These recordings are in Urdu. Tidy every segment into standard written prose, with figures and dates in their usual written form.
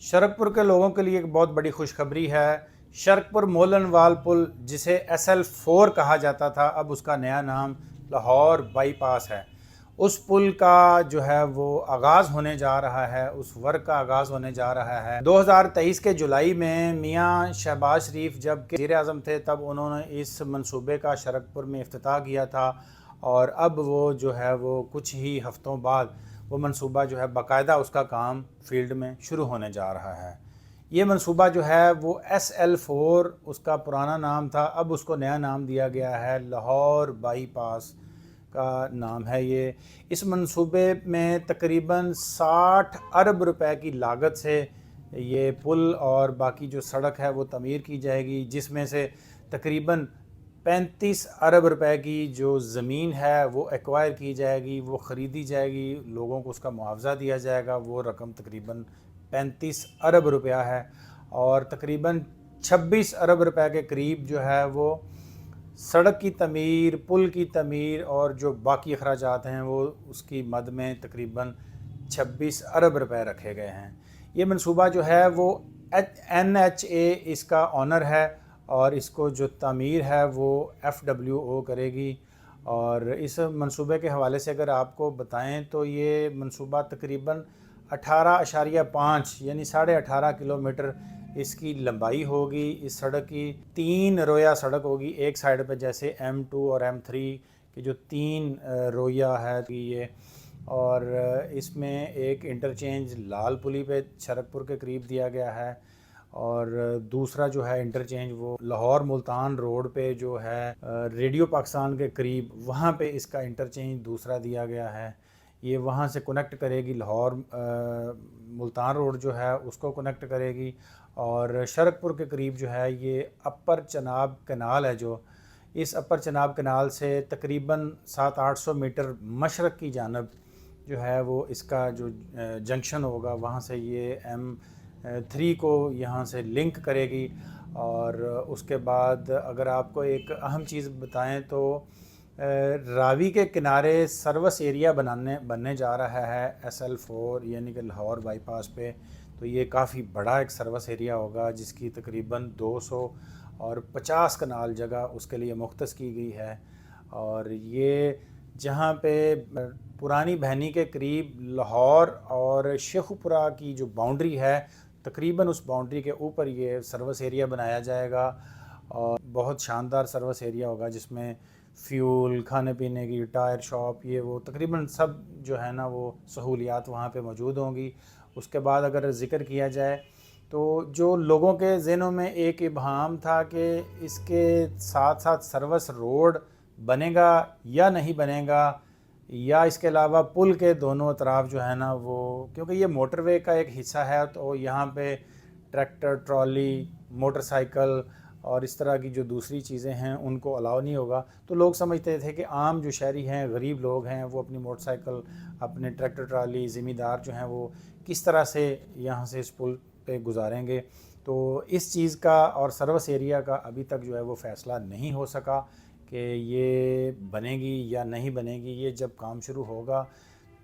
شرکپور کے لوگوں کے لیے ایک بہت بڑی خوشخبری ہے۔ شرکپور مولن وال پل، جسے SL4 کہا جاتا تھا، اب اس کا نیا نام لاہور بائی پاس ہے۔ اس پل کا جو ہے وہ آغاز ہونے جا رہا ہے، اس ورک کا آغاز ہونے جا رہا ہے۔ 2023 کے جولائی میں میاں شہباز شریف جب وزیر اعظم تھے، تب انہوں نے اس منصوبے کا شرکپور میں افتتاح کیا تھا، اور اب وہ جو ہے وہ کچھ ہی ہفتوں بعد وہ منصوبہ جو ہے باقاعدہ اس کا کام فیلڈ میں شروع ہونے جا رہا ہے۔ یہ منصوبہ جو ہے وہ SL4 اس کا پرانا نام تھا، اب اس کو نیا نام دیا گیا ہے، لاہور بائی پاس کا نام ہے یہ۔ اس منصوبے میں تقریباً 60 ارب روپے کی لاگت سے یہ پل اور باقی جو سڑک ہے وہ تعمیر کی جائے گی، جس میں سے تقریباً 35 ارب روپے کی جو زمین ہے وہ ایکوائر کی جائے گی، وہ خریدی جائے گی، لوگوں کو اس کا معاوضہ دیا جائے گا۔ وہ رقم تقریباً 35 ارب روپیہ ہے، اور تقریباً 26 ارب روپے کے قریب جو ہے وہ سڑک کی تعمیر، پل کی تعمیر اور جو باقی اخراجات ہیں وہ اس کی مد میں تقریباً 26 ارب روپے رکھے گئے ہیں۔ یہ منصوبہ جو ہے وہ NHA اس کا آنر ہے، اور اس کو جو تعمیر ہے وہ FWO کرے گی۔ اور اس منصوبے کے حوالے سے اگر آپ کو بتائیں تو یہ منصوبہ تقریباً 18.5 یعنی 18.5 کلومیٹر اس کی لمبائی ہوگی۔ اس سڑک کی 3 رویہ سڑک ہوگی، ایک سائیڈ پہ جیسے M2 اور M3 کی جو 3 رویہ ہے یہ، اور اس میں ایک انٹرچینج لال پلی پہ شرکپور کے قریب دیا گیا ہے، اور دوسرا جو ہے انٹرچینج وہ لاہور ملتان روڈ پہ جو ہے ریڈیو پاکستان کے قریب، وہاں پہ اس کا انٹرچینج دوسرا دیا گیا ہے۔ یہ وہاں سے کنیکٹ کرے گی، لاہور ملتان روڈ جو ہے اس کو کنیکٹ کرے گی، اور شرکپور کے قریب جو ہے یہ اپر چناب کنال ہے، جو اس اپر چناب کنال سے تقریباً 700-800 میٹر مشرق کی جانب جو ہے وہ اس کا جو جنکشن ہوگا، وہاں سے یہ M3 کو یہاں سے لنک کرے گی۔ اور اس کے بعد اگر آپ کو ایک اہم چیز بتائیں تو راوی کے کنارے سروس ایریا بننے جا رہا ہے SL4 یعنی کہ لاہور بائی پاس پہ، تو یہ کافی بڑا ایک سروس ایریا ہوگا، جس کی تقریباً 250 کنال جگہ اس کے لیے مختص کی گئی ہے۔ اور یہ جہاں پہ پرانی بہنی کے قریب لاہور اور شیخوپورہ کی جو باؤنڈری ہے، تقریباً اس باؤنڈری کے اوپر یہ سروس ایریا بنایا جائے گا، اور بہت شاندار سروس ایریا ہوگا، جس میں فیول، کھانے پینے کی، ٹائر شاپ، یہ وہ تقریباً سب جو ہے نا وہ سہولیات وہاں پہ موجود ہوں گی۔ اس کے بعد اگر ذکر کیا جائے تو جو لوگوں کے ذہنوں میں ایک ابہام تھا کہ اس کے ساتھ ساتھ سروس روڈ بنے گا یا نہیں بنے گا، یا اس کے علاوہ پل کے دونوں اطراف جو ہے نا وہ، کیونکہ یہ موٹر وے کا ایک حصہ ہے، تو یہاں پہ ٹریکٹر، ٹرالی، موٹر سائیکل اور اس طرح کی جو دوسری چیزیں ہیں ان کو الاؤ نہیں ہوگا۔ تو لوگ سمجھتے تھے کہ عام جو شہری ہیں، غریب لوگ ہیں، وہ اپنی موٹر سائیکل، اپنے ٹریکٹر ٹرالی، ذمہ دار جو ہیں وہ کس طرح سے یہاں سے اس پل پہ گزاریں گے۔ تو اس چیز کا اور سروس ایریا کا ابھی تک جو ہے وہ فیصلہ نہیں ہو سکا کہ یہ بنے گی یا نہیں بنے گی۔ یہ جب کام شروع ہوگا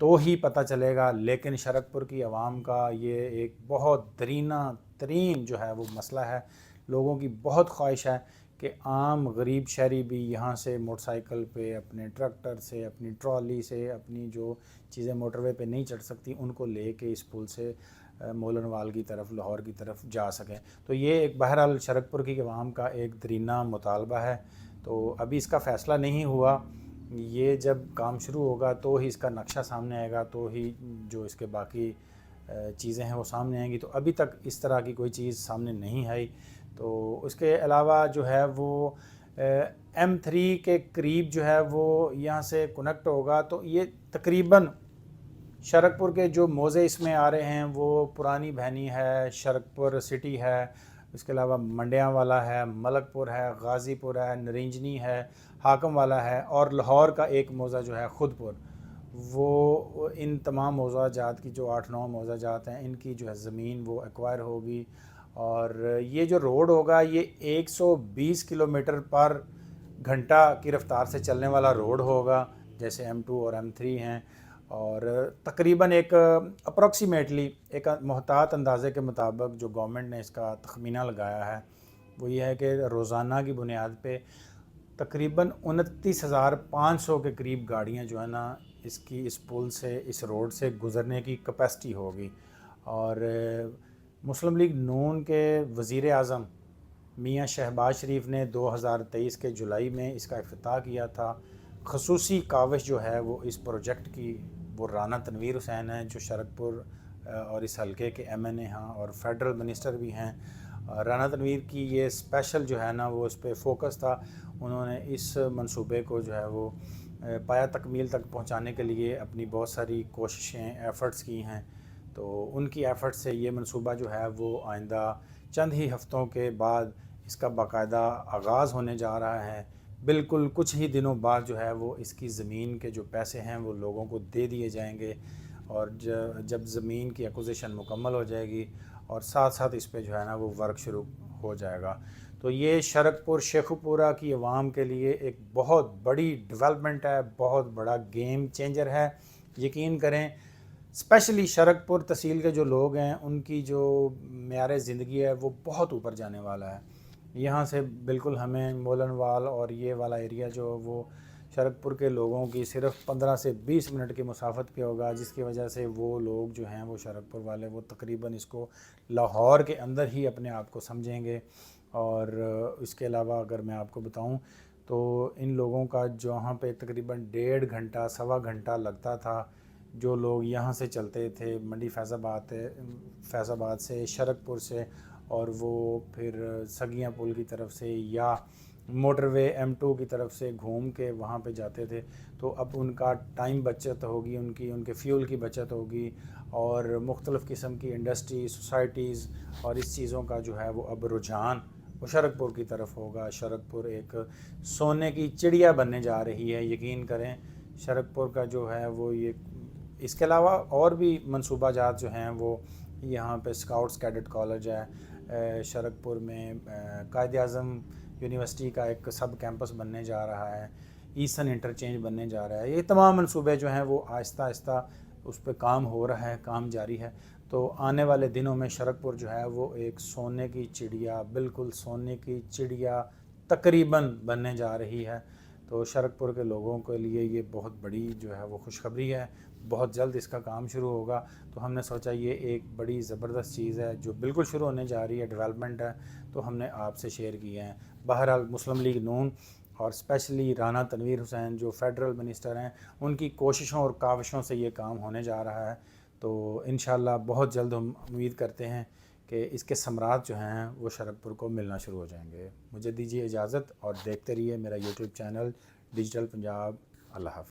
تو ہی پتہ چلے گا، لیکن شرکپور کی عوام کا یہ ایک بہت درینہ ترین جو ہے وہ مسئلہ ہے۔ لوگوں کی بہت خواہش ہے کہ عام غریب شہری بھی یہاں سے موٹر سائیکل پہ، اپنے ٹریکٹر سے، اپنی ٹرالی سے، اپنی جو چیزیں موٹر وے پہ نہیں چڑھ سکتی ان کو لے کے اس پل سے مولن وال کی طرف، لاہور کی طرف جا سکیں۔ تو یہ ایک بہرحال شرکپور کی عوام کا ایک درینہ مطالبہ ہے۔ تو ابھی اس کا فیصلہ نہیں ہوا، یہ جب کام شروع ہوگا تو ہی اس کا نقشہ سامنے آئے گا، تو ہی جو اس کے باقی چیزیں ہیں وہ سامنے آئیں گی۔ تو ابھی تک اس طرح کی کوئی چیز سامنے نہیں آئی۔ تو اس کے علاوہ جو ہے وہ M3 کے قریب جو ہے وہ یہاں سے کنیکٹ ہوگا، تو یہ تقریباً شرکپور کے جو موزے اس میں آ رہے ہیں وہ پرانی بہنی ہے، شرکپور سٹی ہے، اس کے علاوہ منڈیاں والا ہے، ملک پور ہے، غازی پور ہے، نرنجنی ہے، حاکم والا ہے، اور لاہور کا ایک موزہ جو ہے خود پور۔ وہ ان تمام موضوع جات کی جو 8-9 موضوع جات ہیں، ان کی جو ہے زمین وہ ایکوائر ہوگی، اور یہ جو روڈ ہوگا یہ 120 کلومیٹر پر گھنٹہ کی رفتار سے چلنے والا روڈ ہوگا، جیسے M2 اور M3 ہیں۔ اور تقریباً ایک اپروکسیمیٹلی ایک محتاط اندازے کے مطابق جو گورنمنٹ نے اس کا تخمینہ لگایا ہے وہ یہ ہے کہ روزانہ کی بنیاد پہ تقریباً 29,500 کے قریب گاڑیاں جو ہے نا اس پل سے اس روڈ سے گزرنے کی کیپیسٹی ہوگی. اور مسلم لیگ نون کے وزیر اعظم میاں شہباز شریف نے 2023 کے جولائی میں اس کا افتتاح کیا تھا. خصوصی کاوش جو ہے وہ اس پروجیکٹ کی وہ رانا تنویر حسین ہیں جو شرکپور اور اس حلقے کے ایم این اے ہیں اور فیڈرل منسٹر بھی ہیں. رانا تنویر کی یہ اسپیشل جو ہے نا وہ اس پہ فوکس تھا. انہوں نے اس منصوبے کو جو ہے وہ پایہ تکمیل تک پہنچانے کے لیے اپنی بہت ساری کوششیں ایفرٹس کی ہیں. تو ان کی ایفرٹ سے یہ منصوبہ جو ہے وہ آئندہ چند ہی ہفتوں کے بعد اس کا باقاعدہ آغاز ہونے جا رہا ہے. بالکل کچھ ہی دنوں بعد جو ہے وہ اس کی زمین کے جو پیسے ہیں وہ لوگوں کو دے دیے جائیں گے. اور جب زمین کی ایکوزیشن مکمل ہو جائے گی اور ساتھ ساتھ اس پہ جو ہے نا وہ ورک شروع ہو جائے گا. تو یہ شرکپور شیخوپورہ کی عوام کے لیے ایک بہت بڑی ڈیولپمنٹ ہے, بہت بڑا گیم چینجر ہے. یقین کریں اسپیشلی شرکپور تحصیل کے جو لوگ ہیں ان کی جو معیار زندگی ہے وہ بہت اوپر جانے والا ہے. یہاں سے بالکل ہمیں مولن وال اور یہ والا ایریا جو وہ شرکپور کے لوگوں کی صرف 15 سے 20 منٹ کی مسافت پہ ہوگا, جس کی وجہ سے وہ لوگ جو ہیں وہ شرکپور والے وہ تقریباً اس کو لاہور کے اندر ہی اپنے آپ کو سمجھیں گے. اور اس کے علاوہ اگر میں آپ کو بتاؤں تو ان لوگوں کا جہاں پہ تقریباً 1.5 گھنٹہ سوا گھنٹہ لگتا تھا جو لوگ یہاں سے چلتے تھے منڈی فیض آباد سے شرکپور سے اور وہ پھر سگیاں پل کی طرف سے یا موٹر وے M2 کی طرف سے گھوم کے وہاں پہ جاتے تھے, تو اب ان کا ٹائم بچت ہوگی, ان کے فیول کی بچت ہوگی اور مختلف قسم کی انڈسٹری سوسائٹیز اور اس چیزوں کا جو ہے وہ اب رجحان وہ شرکپور کی طرف ہوگا. شرکپور ایک سونے کی چڑیا بننے جا رہی ہے. یقین کریں شرکپور کا جو ہے وہ یہ اس کے علاوہ اور بھی منصوبہ جات جو ہیں وہ یہاں پہ اسکاؤٹس کیڈٹ کالج ہے شرکپور میں, قائد اعظم یونیورسٹی کا ایک سب کیمپس بننے جا رہا ہے, ایسن انٹرچینج بننے جا رہا ہے. یہ تمام منصوبے جو ہیں وہ آہستہ آہستہ اس پہ کام ہو رہا ہے, کام جاری ہے. تو آنے والے دنوں میں شرکپور جو ہے وہ ایک سونے کی چڑیا, بالکل سونے کی چڑیا تقریباً بننے جا رہی ہے. تو شرکپور کے لوگوں کے لیے یہ بہت بڑی جو ہے وہ خوشخبری ہے. بہت جلد اس کا کام شروع ہوگا. تو ہم نے سوچا یہ ایک بڑی زبردست چیز ہے جو بالکل شروع ہونے جا رہی ہے, ڈیولپمنٹ ہے, تو ہم نے آپ سے شیئر کیے ہیں. بہرحال مسلم لیگ نون اور اسپیشلی رانا تنویر حسین جو فیڈرل منسٹر ہیں ان کی کوششوں اور کاوشوں سے یہ کام ہونے جا رہا ہے. تو انشاءاللہ بہت جلد ہم امید کرتے ہیں کہ اس کے ثمرات جو ہیں وہ شرکپور کو ملنا شروع ہو جائیں گے. مجھے دیجیے اجازت اور دیکھتے رہیے میرا یوٹیوب چینل ڈیجیٹل پنجاب. اللہ حافظ.